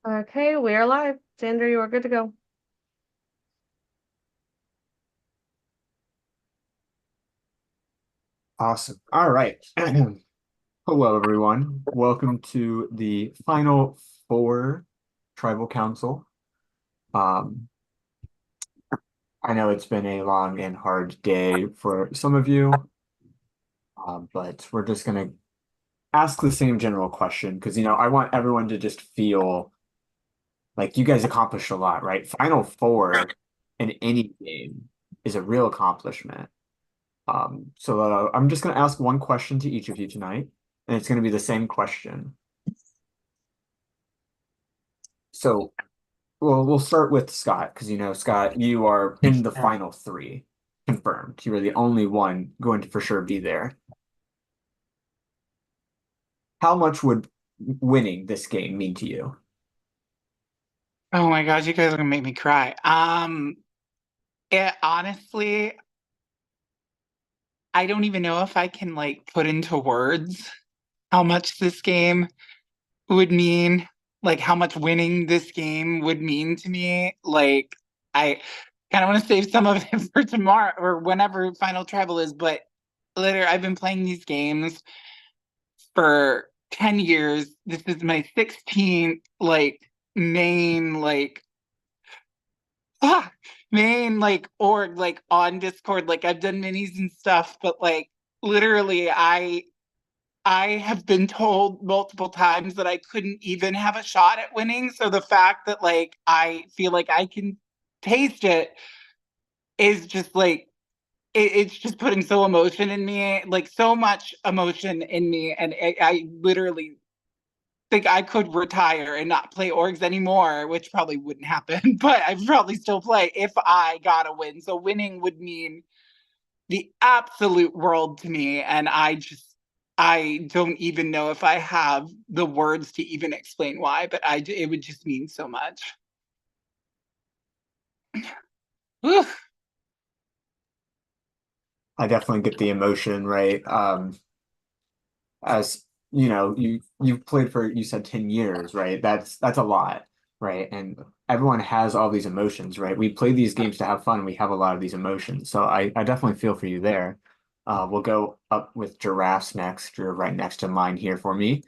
Okay, we are live. Sandra, you are good to go. Awesome. All right. Hello, everyone. Welcome to the final four tribal council. Um, I know it's been a long and hard day for some of you, but we're just going to ask the same general question because, I want everyone to just feel like you guys accomplished a lot, right? Final four in any game is a real accomplishment. So I'm just going to ask one question to each of you tonight, and it's going to be the same question. So we'll start with Scott because Scott, you are in the final three confirmed. You are the only one going to for sure be there. How much would winning this game mean to you? Oh my God, you guys are gonna make me cry. Honestly, I don't even know if I can like put into words how much this game would mean, like how much winning this game would mean to me. Like, I kind of want to save some of it for tomorrow or whenever Final Travel is, but literally, I've been playing these games for 10 years. This is my 16th like main ah, main like org like on Discord. Like I've done minis and stuff, but like literally I have been told multiple times that I couldn't even have a shot at winning. So the fact that like I feel like I can taste it is just like it's just putting so emotion in me, like so much emotion in me, and I literally think I could retire and not play orgs anymore, which probably wouldn't happen, but I'd probably still play if I got a win. So winning would mean the absolute world to me. And I don't even know if I have the words to even explain why, but it would just mean so much. Whew. I definitely get the emotion, right? As you've played for you said 10 years, right? That's a lot, right? And everyone has all these emotions, right? We play these games to have fun. We have a lot of these emotions. So I definitely feel for you there. We'll go up with giraffes next. You're right next to mine here for me.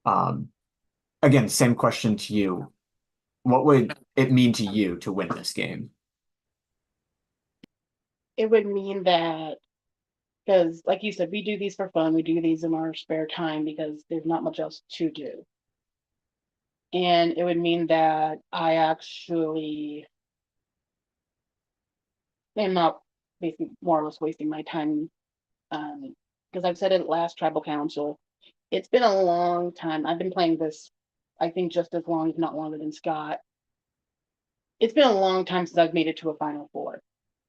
Um, Again, same question to you. What would it mean to you to win this game? It would mean that because, like you said, we do these for fun. We do these in our spare time because there's not much else to do. And it would mean that I actually am not basically more or less wasting my time. Because I've said it last tribal council, it's been a long time. I've been playing this, I think, just as long, if not longer than Scott. It's been a long time since I've made it to a final four.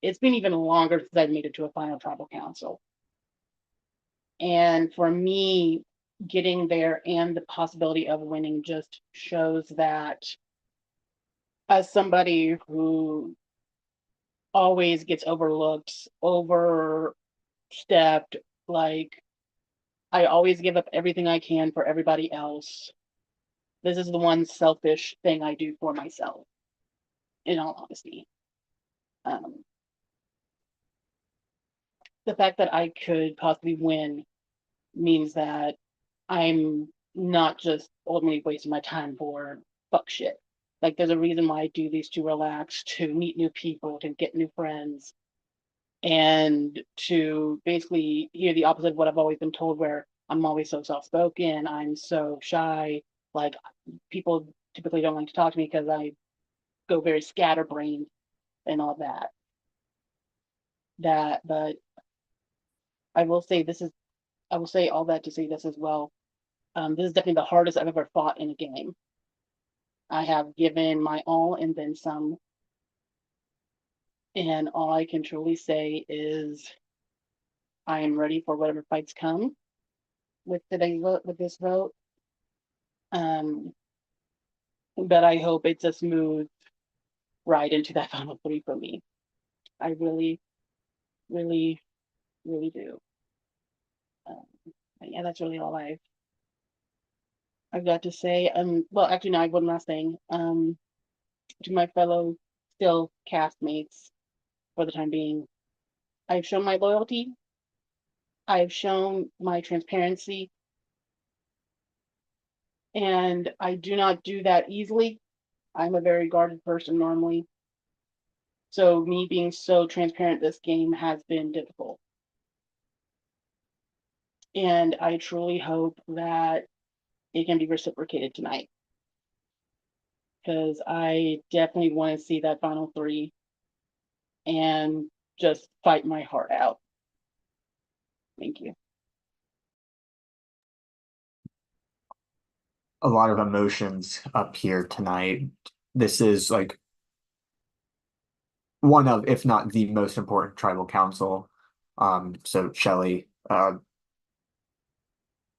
It's been even longer since I've made it to a final tribal council. And for me, getting there and the possibility of winning just shows that as somebody who always gets overlooked, overstepped, like I always give up everything I can for everybody else. This is the one selfish thing I do for myself, in all honesty. Um, the fact that I could possibly win means that I'm not just ultimately wasting my time for fuck shit. Like there's a reason why I do these to relax, to meet new people, to get new friends, and to basically hear the opposite of what I've always been told, where I'm always so soft spoken, I'm so shy. Like people typically don't like to talk to me because I go very scatterbrained and all that. But I will say this is I will say all that to say this as well. This is definitely the hardest I've ever fought in a game. I have given my all and then some. And all I can truly say is I am ready for whatever fights come with today's vote, with this vote. Um, but I hope it's a smooth ride into that final three for me. I really, really, really do. Um, yeah, that's really all I. I've got to say, well, actually, no, I have one last thing. To my fellow still castmates, for the time being, I've shown my loyalty. I've shown my transparency, and I do not do that easily. I'm a very guarded person normally. So me being so transparent this game has been difficult. And I truly hope that it can be reciprocated tonight. Because I definitely want to see that final three and just fight my heart out. Thank you. A lot of emotions up here tonight. This is like one of, if not the most important tribal council. So Shelley,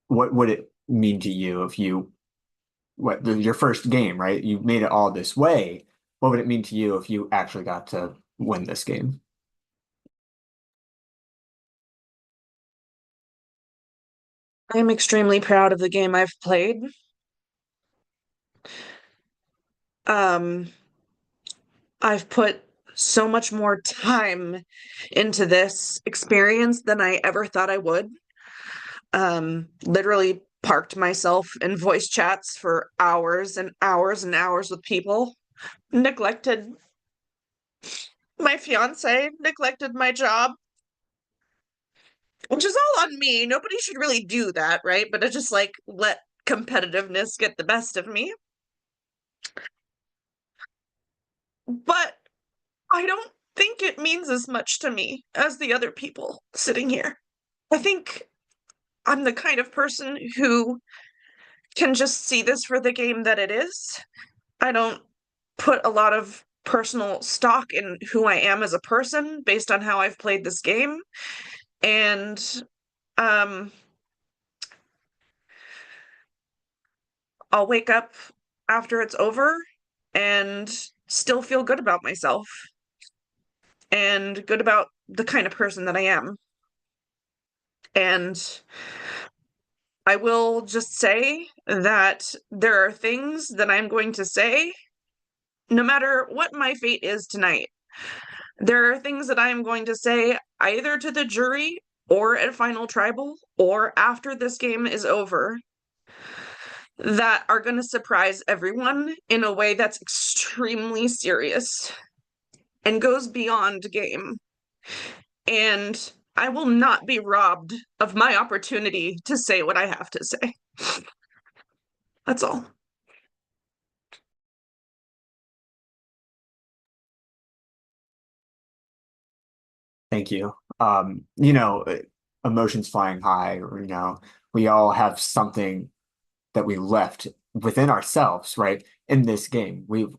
what would it mean to you if your first game, right? You made it all this way. What would it mean to you if you actually got to win this game? I'm extremely proud of the game I've played. Um, I've put so much more time into this experience than I ever thought I would. Literally parked myself in voice chats for hours and hours and hours with people, neglected my fiance, neglected my job, which is all on me. Nobody should really do that, right? But I just like let competitiveness get the best of me. But I don't think it means as much to me as the other people sitting here. I think I'm the kind of person who can just see this for the game that it is. I don't put a lot of personal stock in who I am as a person based on how I've played this game. And um I'll wake up after it's over and still feel good about myself and good about the kind of person that I am. And I will just say that there are things that I'm going to say, no matter what my fate is tonight. There are things that I am going to say either to the jury or at Final Tribal or after this game is over that are going to surprise everyone in a way that's extremely serious and goes beyond game. And I will not be robbed of my opportunity to say what I have to say. That's all. Thank you. Emotions flying high, or, we all have something that we left within ourselves, right? In this game, we've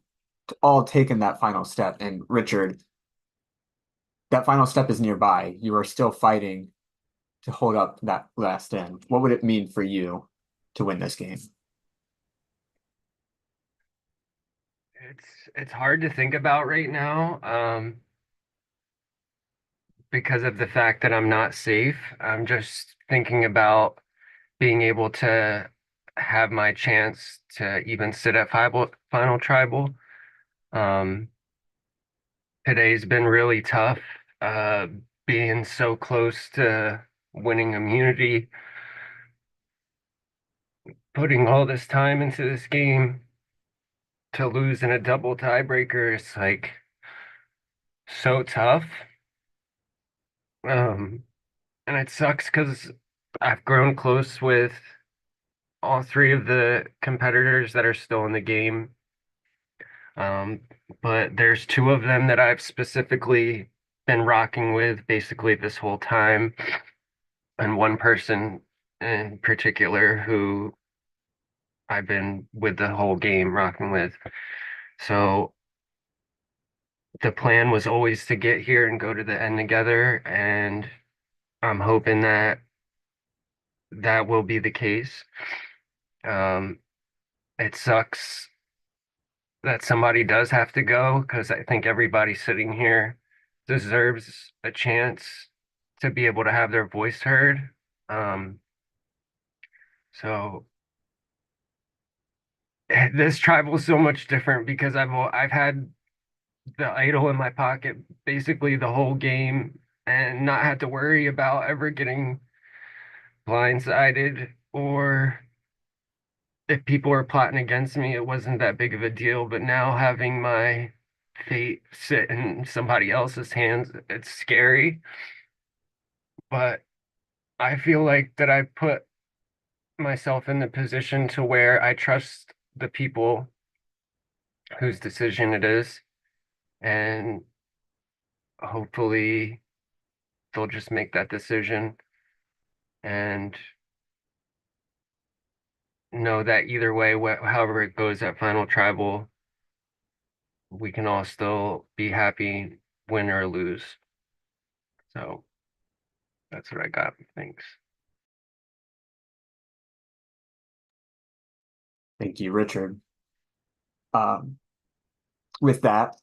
all taken that final step. And Richard, that final step is nearby. You are still fighting to hold up that last end. What would it mean for you to win this game? It's hard to think about right now, because of the fact that I'm not safe. I'm just thinking about being able to have my chance to even sit at final tribal. Um, Today's been really tough, uh, being so close to winning immunity, putting all this time into this game to lose in a double tiebreaker is like so tough. Um, and it sucks because I've grown close with all three of the competitors that are still in the game. Um, but there's two of them that I've specifically been rocking with basically this whole time, and one person in particular who I've been with the whole game rocking with. So the plan was always to get here and go to the end together, and I'm hoping that that will be the case. Um, it sucks that somebody does have to go because I think everybody sitting here deserves a chance to be able to have their voice heard. Um, so this tribal is so much different because I've had the idol in my pocket basically the whole game and not had to worry about ever getting blindsided, or if people were plotting against me, it wasn't that big of a deal. But now having my fate sit in somebody else's hands, it's scary. But I feel like that I put myself in the position to where I trust the people whose decision it is, and hopefully they'll just make that decision and know that either way, however it goes at Final Tribal, we can all still be happy, win or lose. So that's what I got. Thanks. Thank you, Richard. Um, with that,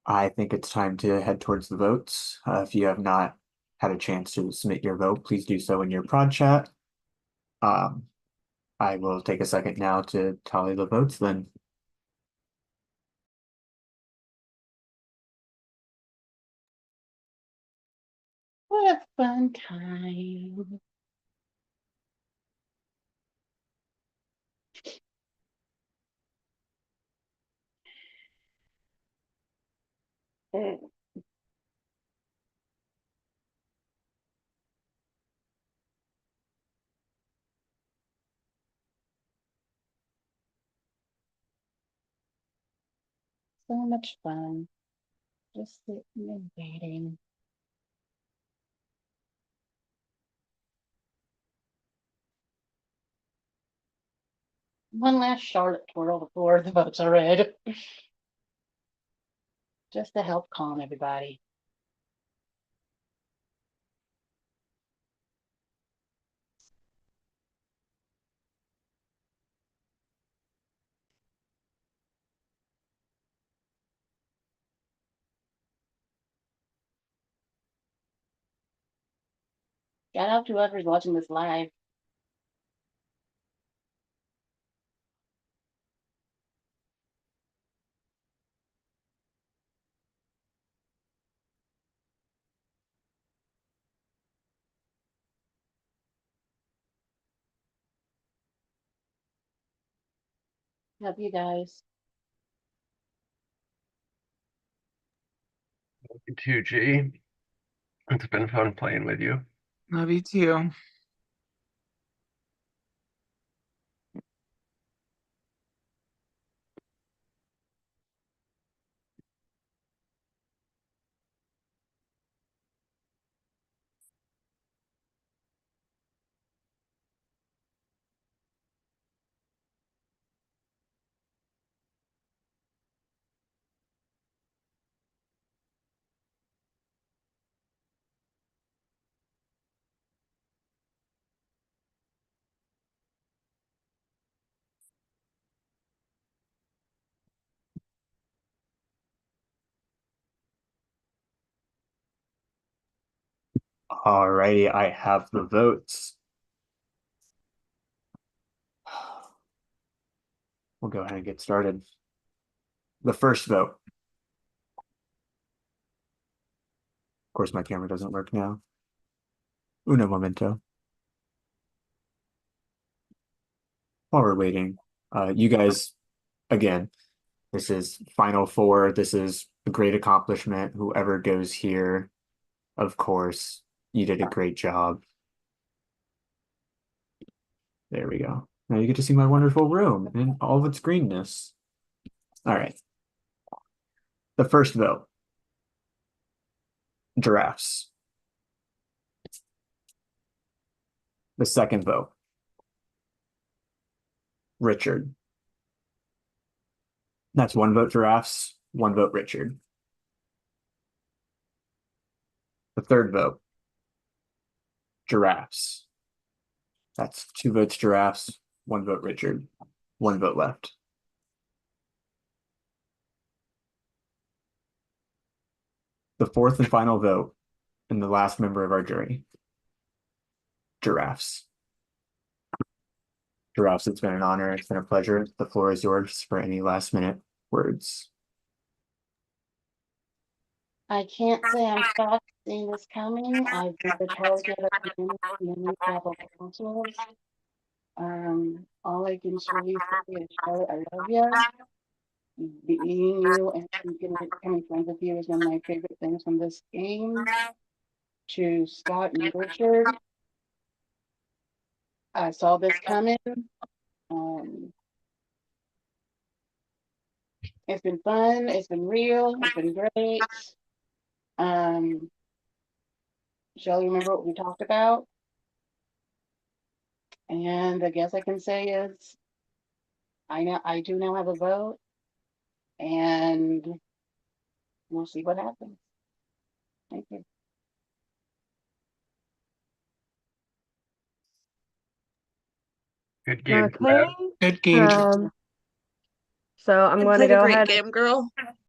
I think it's time to head towards the votes. If you have not had a chance to submit your vote, please do so in your prod chat. Um, I will take a second now to tally the votes then. What a fun time. Mm. So much fun. Just sitting and waiting. One last Charlotte twirl before the votes are read. Just to help calm everybody. Shout out to whoever's watching this live. Love you guys. You too, G. It's been fun playing with you. Love you too. Alrighty, I have the votes. We'll go ahead and get started. The first vote. Of course, my camera doesn't work now. Uno momento. While we're waiting, you guys, again, this is Final Four. This is a great accomplishment. Whoever goes here, of course, you did a great job. There we go. Now you get to see my wonderful room in all of its greenness. All right. The first vote. Giraffes. The second vote. Richard. That's one vote giraffes, one vote Richard. The third vote. Giraffes. That's two votes giraffes, one vote Richard, one vote left. The fourth and final vote, and the last member of our jury. Giraffes. Ross, it's been an honor. It's been a pleasure. The floor is yours for any last minute words. I can't say I'm shocked seeing this coming. I've been the target of many tribal councils. All I can truly say is, Charlotte, I love you. Being you and becoming friends with you is one of my favorite things from this game. To Scott and Richard, I saw this coming. It's been fun. It's been real. It's been great. Shall you remember what we talked about? And I guess I can say is I do now have a vote, and we'll see what happens. Thank you. Good game, Okay. Brad. Good game. So I'm You going to played a go great ahead. game, girl.